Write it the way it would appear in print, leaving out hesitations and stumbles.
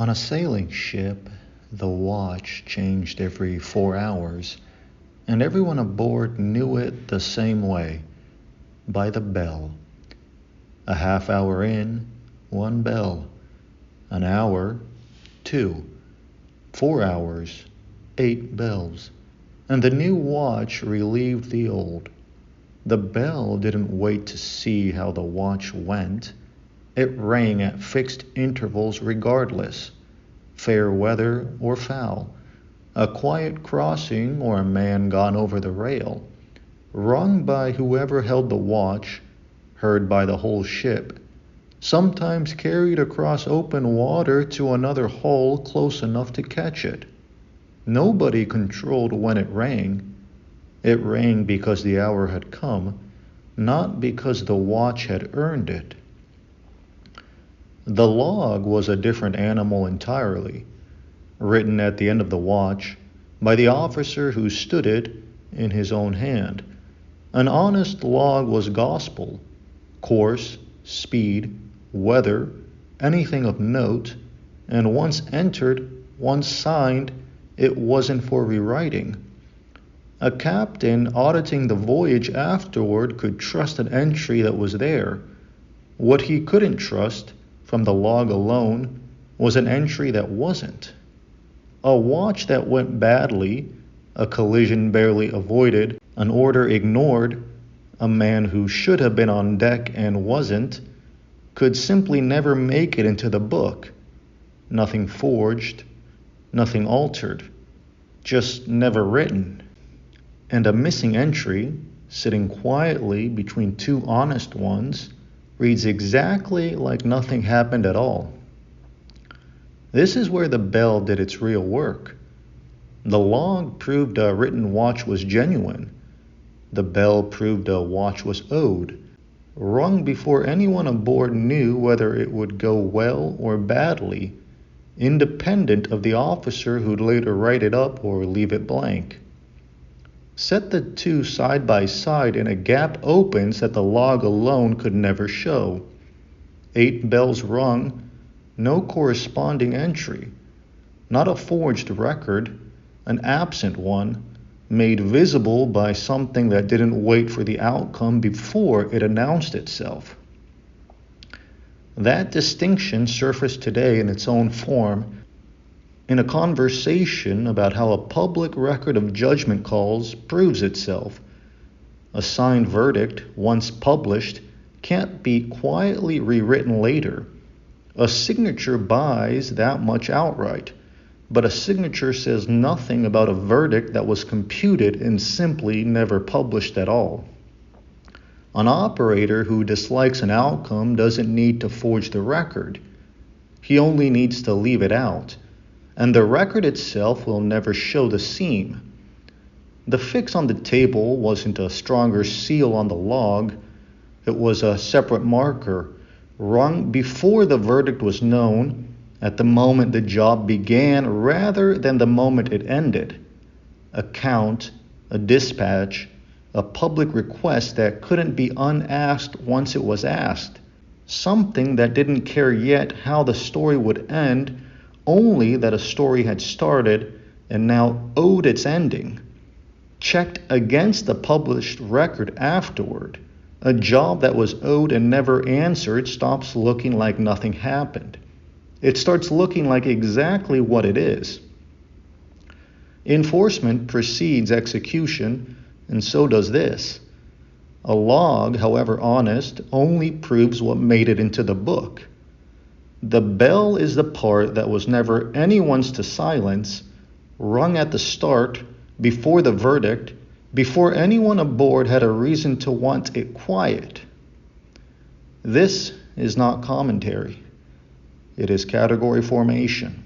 On a sailing ship, the watch changed every 4 hours, and everyone aboard knew it the same way, by the bell. A half hour in, 1 bell. An hour, 2. 4 hours, 8 bells. And the new watch relieved the old. The bell didn't wait to see how the watch went. It rang at fixed intervals regardless, fair weather or foul, a quiet crossing or a man gone over the rail, rung by whoever held the watch, heard by the whole ship, sometimes carried across open water to another hull close enough to catch it. Nobody controlled when it rang. It rang because the hour had come, not because the watch had earned it. The log was a different animal entirely, written at the end of the watch by the officer who stood it in his own hand. An honest log was gospel, course, speed, weather, anything of note, and once entered, once signed, it wasn't for rewriting. A captain auditing the voyage afterward could trust an entry that was there. What he couldn't trust, from the log alone, was an entry that wasn't. A watch that went badly, a collision barely avoided, an order ignored, a man who should have been on deck and wasn't, could simply never make it into the book. Nothing forged, nothing altered, just never written. And a missing entry, sitting quietly between 2 honest ones, reads exactly like nothing happened at all. This is where the bell did its real work. The log proved a written watch was genuine. The bell proved a watch was owed, rung before anyone aboard knew whether it would go well or badly, independent of the officer who'd later write it up or leave it blank. Set the two side by side and a gap opens that the log alone could never show. 8 bells rung, no corresponding entry. Not a forged record, an absent one, made visible by something that didn't wait for the outcome before it announced itself. That distinction surfaced today in its own form in a conversation about how a public record of judgment calls proves itself. A signed verdict, once published, can't be quietly rewritten later. A signature buys that much outright, but a signature says nothing about a verdict that was computed and simply never published at all. An operator who dislikes an outcome doesn't need to forge the record. He only needs to leave it out, and the record itself will never show the seam. The fix on the table wasn't a stronger seal on the log. It was a separate marker, rung before the verdict was known, at the moment the job began rather than the moment it ended. A count, a dispatch, a public request that couldn't be unasked once it was asked. Something that didn't care yet how the story would end, only that a story had started and now owed its ending. Checked against the published record afterward, a job that was owed and never answered stops looking like nothing happened. It starts looking like exactly what it is. Enforcement precedes execution, and so does this. A log, however honest, only proves what made it into the book. The bell is the part that was never anyone's to silence, rung at the start, before the verdict, before anyone aboard had a reason to want it quiet. This is not commentary. It is category formation.